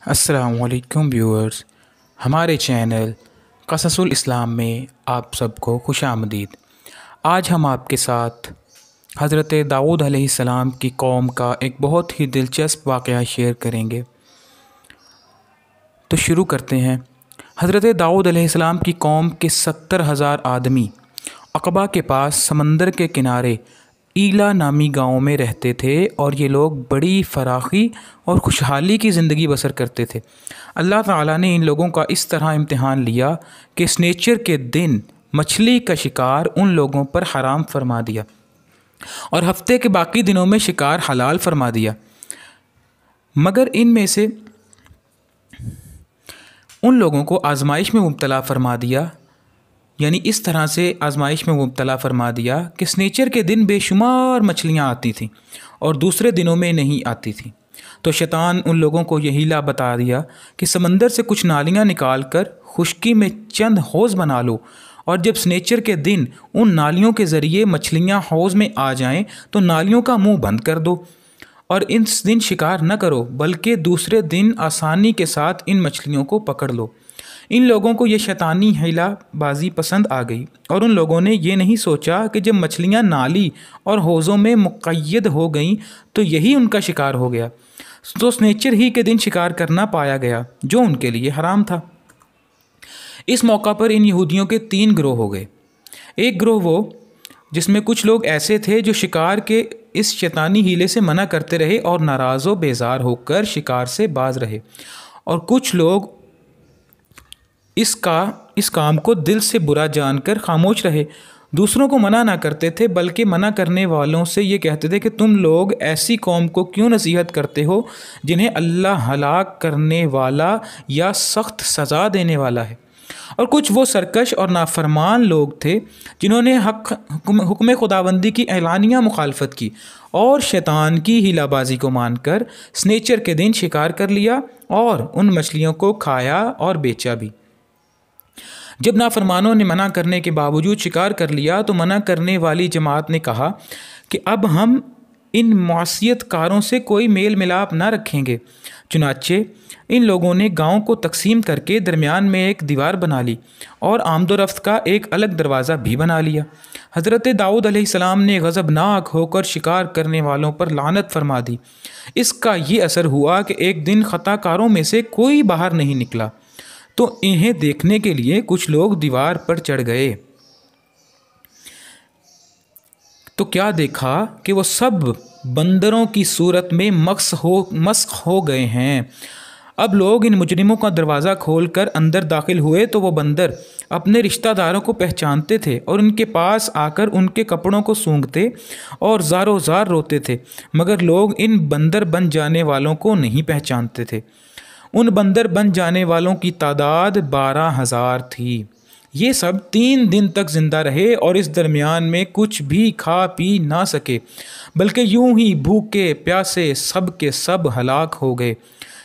अस्सलाम वालेकुम व्यूअर्स, हमारे चैनल क़ससुल इस्लाम में आप सबको खुशामदीद। आज हम आपके साथ हज़रत दाऊद अलैहिस्सलाम की कौम का एक बहुत ही दिलचस्प वाक़या शेयर करेंगे। तो शुरू करते हैं। हज़रत दाऊद अलैहिस्सलाम की कौम के 70,000 आदमी अक़बा के पास समंदर के किनारे ईला नामी गांव में रहते थे और ये लोग बड़ी फराखी और खुशहाली की ज़िंदगी बसर करते थे। अल्लाह ताला ने इन लोगों का इस तरह इम्तिहान लिया कि स्नेचर के दिन मछली का शिकार उन लोगों पर हराम फरमा दिया और हफ्ते के बाकी दिनों में शिकार हलाल फरमा दिया। मगर इनमें से उन लोगों को आजमाइश में मुब्तला फरमा दिया, यानी इस तरह से आजमाइश में मुब्तला फरमा दिया कि स्नेचर के दिन बेशुमार मछलियाँ आती थीं और दूसरे दिनों में नहीं आती थीं। तो शैतान उन लोगों को यही ला बता दिया कि समंदर से कुछ नालियाँ निकाल कर खुश्की में चंद हौज़ बना लो, और जब स्नेचर के दिन उन नालियों के ज़रिए मछलियाँ हौज़ में आ जाएं तो नालियों का मुंह बंद कर दो और इस दिन शिकार न करो, बल्कि दूसरे दिन आसानी के साथ इन मछलियों को पकड़ लो। इन लोगों को ये शैतानी हिलाबाजी पसंद आ गई और उन लोगों ने ये नहीं सोचा कि जब मछलियाँ नाली और हौज़ों में मुक़य्यद हो गईं तो यही उनका शिकार हो गया। तो स्नेचर ही के दिन शिकार करना पाया गया जो उनके लिए हराम था। इस मौका पर इन यहूदियों के 3 गिरोह हो गए। एक गिरोह वो जिसमें कुछ लोग ऐसे थे जो शिकार के इस शैतानी हीले से मना करते रहे और नाराज़ व बेजार होकर शिकार से बाज रहे, और कुछ लोग इस काम को दिल से बुरा जानकर खामोश रहे। दूसरों को मना ना करते थे, बल्कि मना करने वालों से ये कहते थे कि तुम लोग ऐसी कौम को क्यों नसीहत करते हो जिन्हें अल्लाह हलाक करने वाला या सख्त सज़ा देने वाला है। और कुछ वो सरकश और नाफरमान लोग थे जिन्होंने हुक्म खुदाबंदी की एलानिया मुखालफत की और शैतान की हिलाबाजी को मानकर स्नेचर के दिन शिकार कर लिया और उन मछलियों को खाया और बेचा भी। जब नाफरमानों ने मना करने के बावजूद शिकार कर लिया तो मना करने वाली जमात ने कहा कि अब हम इन मासियतकारों से कोई मेल मिलाप ना रखेंगे। चुनाचे इन लोगों ने गांव को तकसीम करके दरमियान में एक दीवार बना ली और आमदोरफ्त का एक अलग दरवाज़ा भी बना लिया। हज़रत दाऊद अलैहिस्सलाम ने गज़बनाक होकर शिकार करने वालों पर लानत फरमा दी। इसका ये असर हुआ कि एक दिन ख़ताकारों में से कोई बाहर नहीं निकला, तो इन्हें देखने के लिए कुछ लोग दीवार पर चढ़ गए तो क्या देखा कि वो सब बंदरों की सूरत में मस्ख हो गए हैं। अब लोग इन मुजरिमों का दरवाज़ा खोलकर अंदर दाखिल हुए तो वो बंदर अपने रिश्तेदारों को पहचानते थे और उनके पास आकर उनके कपड़ों को सूंघते और ज़ारो ज़ार रोते थे, मगर लोग इन बंदर बन जाने वालों को नहीं पहचानते थे। उन बंदर बन जाने वालों की तादाद 12,000 थी। ये सब 3 दिन तक ज़िंदा रहे और इस दरमियान में कुछ भी खा पी ना सके, बल्कि यूं ही भूखे प्यासे सब के सब हलाक हो गए।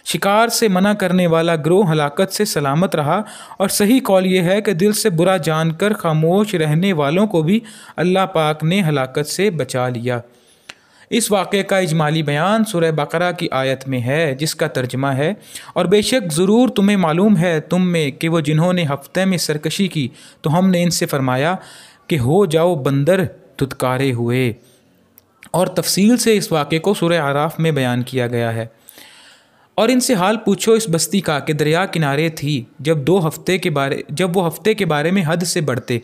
शिकार से मना करने वाला गिरोह हलाकत से सलामत रहा, और सही कौल ये है कि दिल से बुरा जानकर खामोश रहने वालों को भी अल्लाह पाक ने हलाकत से बचा लिया। इस वाक़े का इजमाली बयान सूरह बकरा की आयत में है, जिसका तर्जमा है, और बेशक ज़रूर तुम्हें मालूम है तुम में कि वो जिन्होंने हफ्ते में सरकशी की तो हमने इनसे फरमाया कि हो जाओ बंदर धुतकारे हुए। और तफसील से इस वाक़े को सूरह आराफ में बयान किया गया है। और इनसे हाल पूछो इस बस्ती का कि दरिया किनारे थी जब वो हफ्ते के बारे में हद से बढ़ते,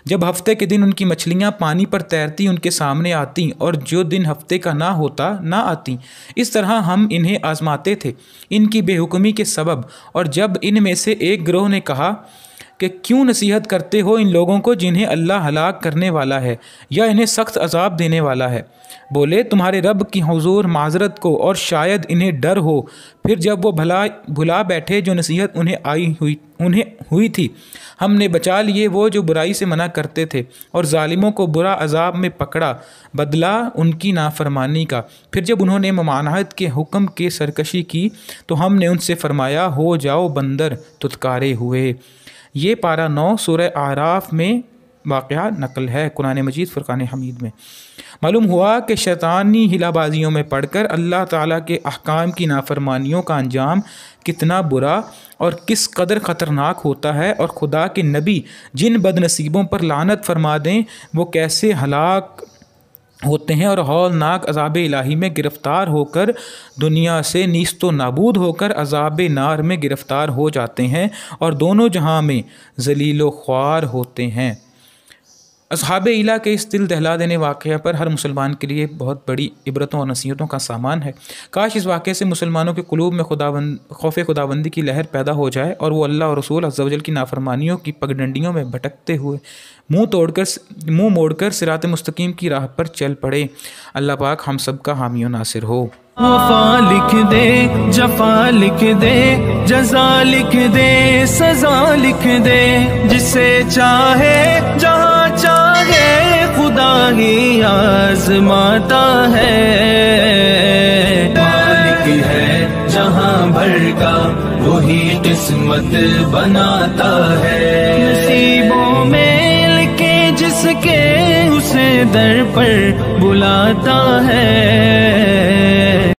जब हफ्ते के दिन उनकी मछलियाँ पानी पर तैरती उनके सामने आती और जो दिन हफ्ते का ना होता ना आती। इस तरह हम इन्हें आजमाते थे इनकी बेहुक्मी के सबब। और जब इनमें से एक गिरोह ने कहा कि क्यों नसीहत करते हो इन लोगों को जिन्हें अल्लाह हलाक करने वाला है या इन्हें सख्त अजाब देने वाला है, बोले तुम्हारे रब की हुजूर माजरत को और शायद इन्हें डर हो। फिर जब वो भुला बैठे जो नसीहत उन्हें हुई थी, हमने बचा लिए वो जो बुराई से मना करते थे और जालिमों को बुरा अजाब में पकड़ा, बदला उनकी नाफरमानी का। फिर जब उन्होंने ममानहत के हुक्म के सरकशी की तो हमने उनसे फरमाया हो जाओ बंदर तुतकारे हुए। ये पारा 9 सूरह आराफ में वाक़या नकल है कुरान मजीद फ़ुरक़ान हमीद में। معلوم ہوا کہ شیطانی ہلا بازیوں میں پڑھ کر اللہ تعالیٰ کے احکام کی نافرمانیوں کا انجام کتنا برا اور کس قدر خطرناک ہوتا ہے، اور خدا کے نبی جن بد نصیبوں پر لعنت فرما دیں وہ کیسے ہلاک ہوتے ہیں اور ہولناک عذاب الہی میں گرفتار ہو کر دنیا سے نیست و نابود ہو کر عذاب نار میں گرفتار ہو جاتے ہیں اور دونوں جہاں میں ذلیل و خوار ہوتے ہیں۔ اصحاب ایلا کے اس دل دہلا دینے واقعہ پر ہر مسلمان کے لیے بہت بڑی عبرتوں اور نصیحتوں کا سامان ہے۔ کاش اس واقعے سے مسلمانوں کے قلوب میں خوف خداوندی کی لہر پیدا ہو جائے اور وہ اللہ اور رسول عز و جل کی نافرمانیوں کی پگڈنڈیوں میں بھٹکتے ہوئے منہ موڑ کر صراط مستقیم کی راہ پر چل پڑے۔ اللہ پاک ہم سب کا حامی و ناصر ہو۔ وفا لکھ دے، جفا لکھ دے، جزا لکھ دے، سزا لکھ دے، جسے چاہے جہاں چاہے خدا ہی آزماتا ہے۔ مالک ہے جہاں بھر کا وہی قسمت بناتا ہے۔ نصیبوں میں لکھے جس کے اسے در پر بلاتا ہے۔